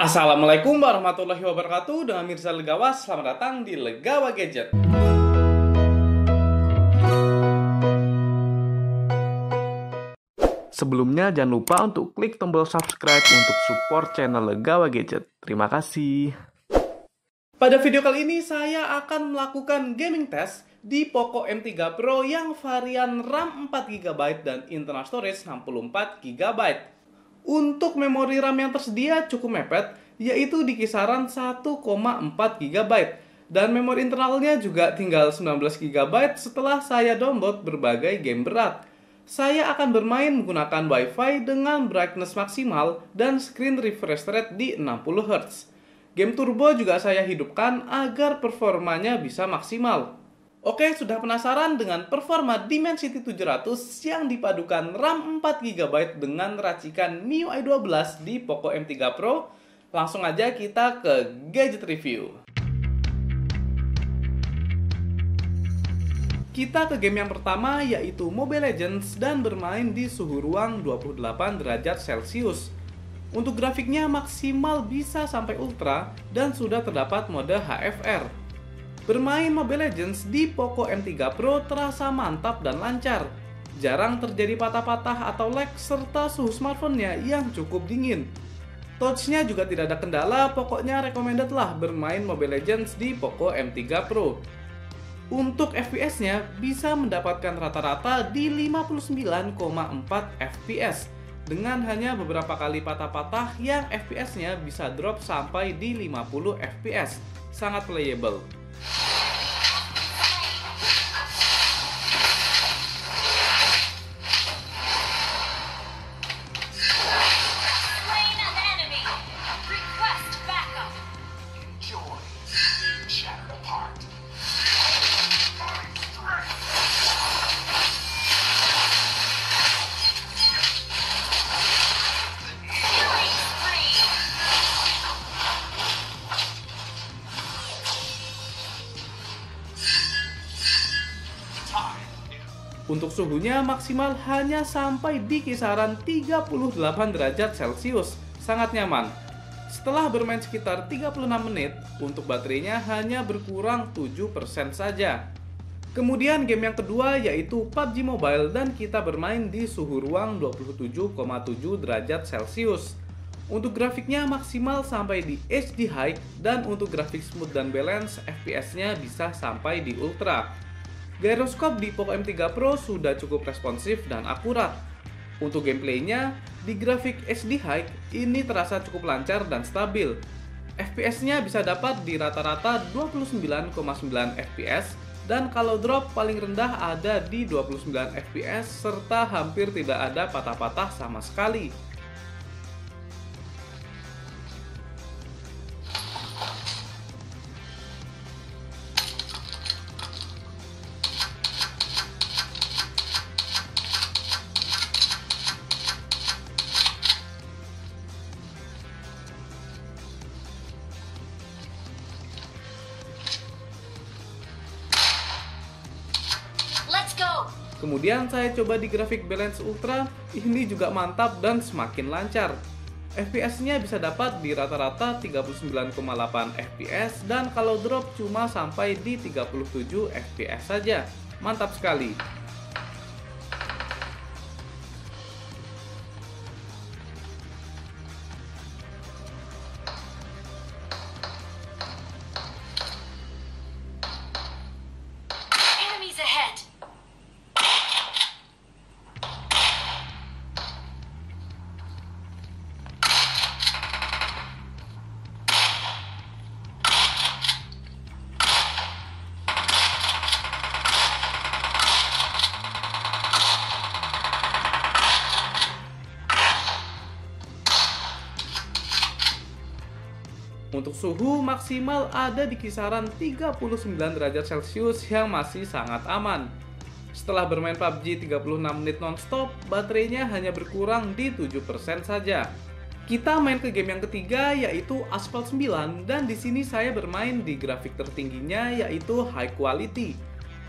Assalamualaikum warahmatullahi wabarakatuh. Dengan Mirza Legawa, selamat datang di Legawa Gadget. Sebelumnya jangan lupa untuk klik tombol subscribe untuk support channel Legawa Gadget. Terima kasih. Pada video kali ini saya akan melakukan gaming test di Poco M3 Pro yang varian RAM 4GB dan internal storage 64GB. Untuk memori RAM yang tersedia cukup mepet, yaitu di kisaran 1,4GB. Dan memori internalnya juga tinggal 19GB setelah saya download berbagai game berat. Saya akan bermain menggunakan Wi-Fi dengan brightness maksimal dan screen refresh rate di 60Hz. Game turbo juga saya hidupkan agar performanya bisa maksimal. Oke, sudah penasaran dengan performa Dimensity 700 yang dipadukan RAM 4GB dengan racikan MIUI 12 di Poco M3 Pro? Langsung aja kita ke gadget review. Kita ke game yang pertama, yaitu Mobile Legends dan bermain di suhu ruang 28 derajat Celcius. Untuk grafiknya maksimal bisa sampai ultra dan sudah terdapat mode HFR. Bermain Mobile Legends di Poco M3 Pro terasa mantap dan lancar. Jarang terjadi patah-patah atau lag serta suhu smartphone-nya yang cukup dingin. Touch-nya juga tidak ada kendala, pokoknya recommended lah bermain Mobile Legends di Poco M3 Pro. Untuk FPS-nya bisa mendapatkan rata-rata di 59,4 FPS. Dengan hanya beberapa kali patah-patah yang FPS-nya bisa drop sampai di 50 FPS. Sangat playable. Untuk suhunya maksimal hanya sampai di kisaran 38 derajat Celcius, sangat nyaman. Setelah bermain sekitar 36 menit, untuk baterainya hanya berkurang 7% saja. Kemudian game yang kedua yaitu PUBG Mobile dan kita bermain di suhu ruang 27,7 derajat Celcius. Untuk grafiknya maksimal sampai di HD High dan untuk grafik smooth dan balance FPS-nya bisa sampai di Ultra. Gyroscope di Poco M3 Pro sudah cukup responsif dan akurat. Untuk gameplaynya, di grafik HD High ini terasa cukup lancar dan stabil. FPS-nya bisa dapat di rata-rata 29,9 FPS dan kalau drop paling rendah ada di 29 FPS serta hampir tidak ada patah-patah sama sekali. Kemudian saya coba di grafik balance ultra, ini juga mantap dan semakin lancar. FPS-nya bisa dapat di rata-rata 39,8 FPS dan kalau drop cuma sampai di 37 FPS saja. Mantap sekali. Untuk suhu maksimal ada di kisaran 39 derajat Celcius yang masih sangat aman. Setelah bermain PUBG 36 menit nonstop, baterainya hanya berkurang di 7% saja. Kita main ke game yang ketiga yaitu Asphalt 9 dan di sini saya bermain di grafik tertingginya yaitu High Quality.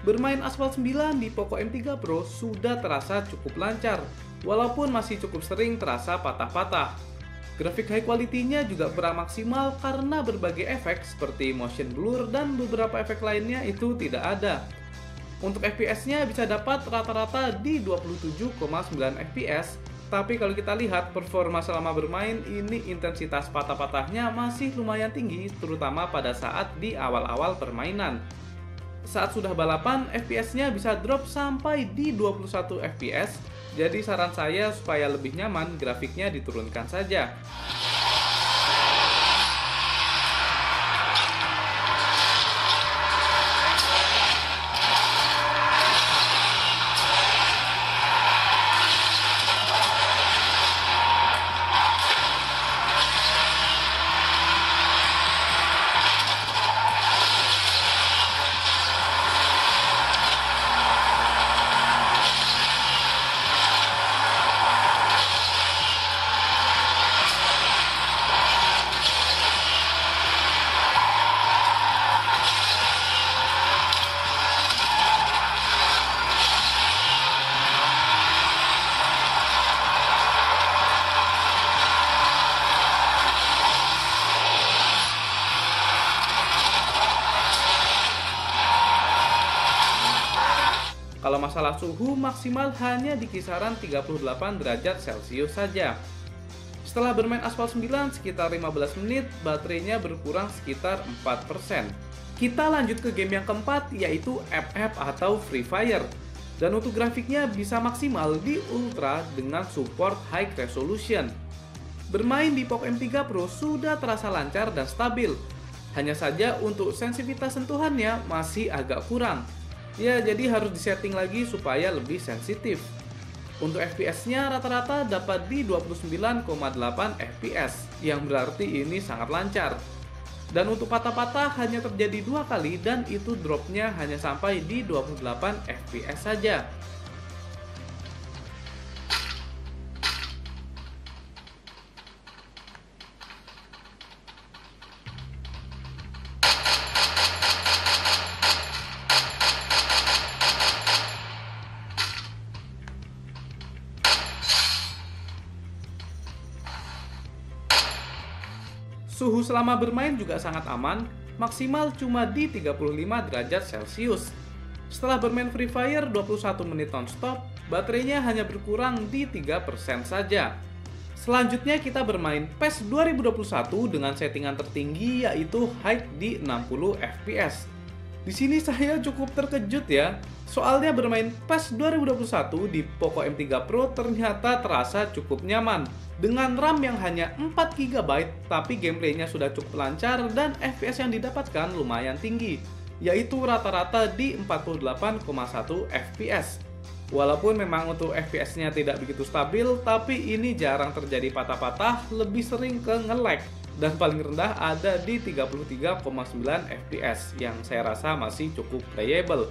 Bermain Asphalt 9 di Poco M3 Pro sudah terasa cukup lancar, walaupun masih cukup sering terasa patah-patah. Grafik high quality-nya juga kurang maksimal karena berbagai efek seperti motion blur dan beberapa efek lainnya itu tidak ada. Untuk FPS-nya bisa dapat rata-rata di 27,9 FPS, tapi kalau kita lihat performa selama bermain, ini intensitas patah-patahnya masih lumayan tinggi, terutama pada saat di awal-awal permainan. Saat sudah balapan, FPS-nya bisa drop sampai di 21 FPS, jadi saran saya supaya lebih nyaman, grafiknya diturunkan saja. Kalau masalah suhu, maksimal hanya di kisaran 38 derajat Celcius saja. Setelah bermain Aspal 9 sekitar 15 menit, baterainya berkurang sekitar 4%. Kita lanjut ke game yang keempat, yaitu FF atau Free Fire. Dan untuk grafiknya bisa maksimal di Ultra dengan support High Resolution. Bermain di Poco M3 Pro sudah terasa lancar dan stabil. Hanya saja untuk sensitivitas sentuhannya masih agak kurang. Ya, jadi harus disetting lagi supaya lebih sensitif. Untuk FPS-nya rata-rata dapat di 29,8 FPS, yang berarti ini sangat lancar. Dan untuk patah-patah hanya terjadi 2 kali dan itu dropnya hanya sampai di 28 FPS saja. Suhu selama bermain juga sangat aman, maksimal cuma di 35 derajat Celcius. Setelah bermain Free Fire 21 menit non-stop, baterainya hanya berkurang di 3% saja. Selanjutnya kita bermain PES 2021 dengan settingan tertinggi yaitu high di 60 FPS. Di sini saya cukup terkejut ya, soalnya bermain PES 2021 di Poco M3 Pro ternyata terasa cukup nyaman. Dengan RAM yang hanya 4GB, tapi gameplaynya sudah cukup lancar dan FPS yang didapatkan lumayan tinggi, yaitu rata-rata di 48,1 FPS. Walaupun memang untuk FPS-nya tidak begitu stabil, tapi ini jarang terjadi patah-patah, lebih sering ke nge-lag. Dan paling rendah ada di 33,9 FPS, yang saya rasa masih cukup playable.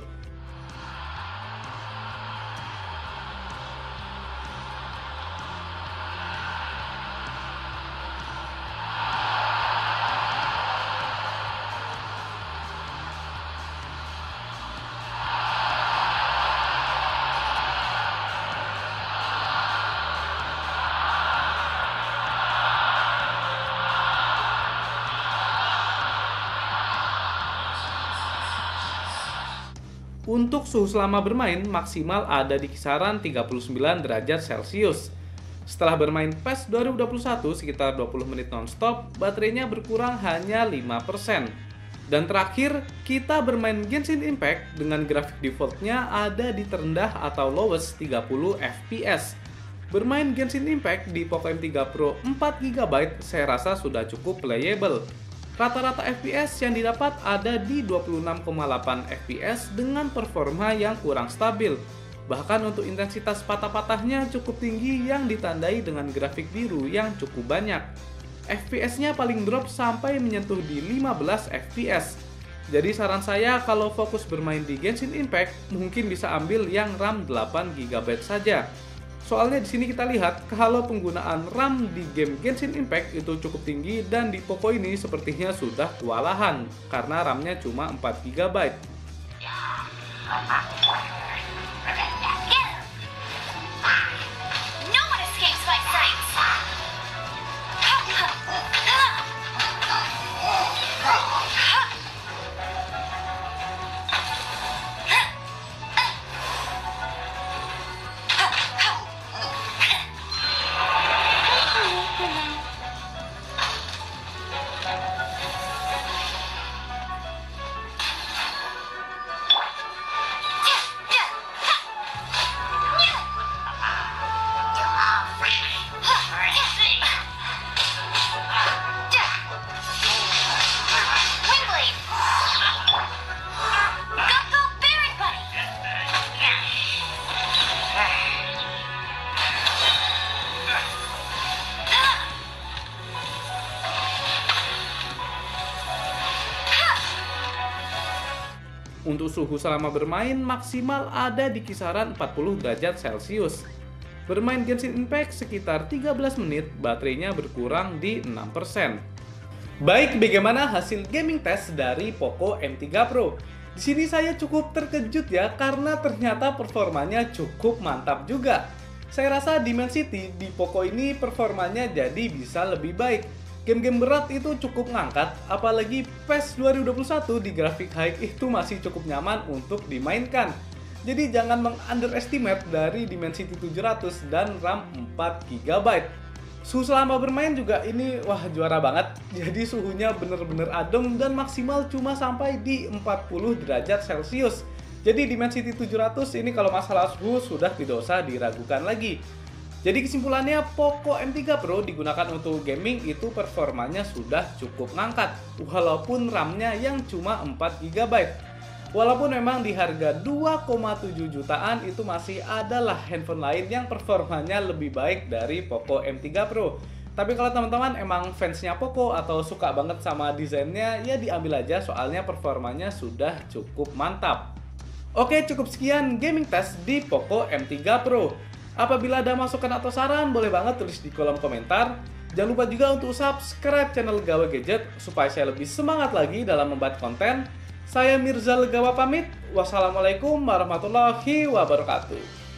Untuk suhu selama bermain maksimal ada di kisaran 39 derajat Celcius. Setelah bermain PES 2021 sekitar 20 menit non-stop, baterainya berkurang hanya 5%. Dan terakhir, kita bermain Genshin Impact dengan grafik defaultnya ada di terendah atau lowest 30 FPS. Bermain Genshin Impact di Poco M3 Pro 4GB saya rasa sudah cukup playable. Rata-rata FPS yang didapat ada di 26,8 FPS dengan performa yang kurang stabil. Bahkan untuk intensitas patah-patahnya cukup tinggi yang ditandai dengan grafik biru yang cukup banyak. FPS-nya paling drop sampai menyentuh di 15 FPS. Jadi saran saya kalau fokus bermain di Genshin Impact mungkin bisa ambil yang RAM 8GB saja. Soalnya di sini kita lihat kalau penggunaan RAM di game Genshin Impact itu cukup tinggi dan di Poco ini sepertinya sudah kewalahan karena RAM-nya cuma 4GB. Untuk suhu selama bermain maksimal ada di kisaran 40 derajat Celcius. Bermain Genshin Impact sekitar 13 menit, baterainya berkurang di 6%. Baik, bagaimana hasil gaming test dari Poco M3 Pro? Di sini saya cukup terkejut ya, karena ternyata performanya cukup mantap juga. Saya rasa Dimensity di Poco ini performanya jadi bisa lebih baik. Game-game berat itu cukup ngangkat, apalagi PES 2021 di grafik high itu masih cukup nyaman untuk dimainkan. Jadi jangan meng-underestimate dari Dimensity 700 dan RAM 4GB. Suhu selama bermain juga ini wah juara banget. Jadi suhunya bener-bener adem dan maksimal cuma sampai di 40 derajat Celcius. Jadi Dimensity 700 ini kalau masalah suhu sudah tidak usah diragukan lagi. Jadi kesimpulannya, Poco M3 Pro digunakan untuk gaming itu performanya sudah cukup ngangkat, walaupun RAM-nya yang cuma 4GB. Walaupun memang di harga 2,7 jutaan itu masih adalah handphone lain yang performanya lebih baik dari Poco M3 Pro. Tapi kalau teman-teman emang fansnya Poco atau suka banget sama desainnya, ya diambil aja soalnya performanya sudah cukup mantap. Oke, cukup sekian gaming test di Poco M3 Pro. Apabila ada masukan atau saran, boleh banget tulis di kolom komentar. Jangan lupa juga untuk subscribe channel Legawa Gadget supaya saya lebih semangat lagi dalam membuat konten. Saya Mirza Legawa pamit. Wassalamualaikum warahmatullahi wabarakatuh.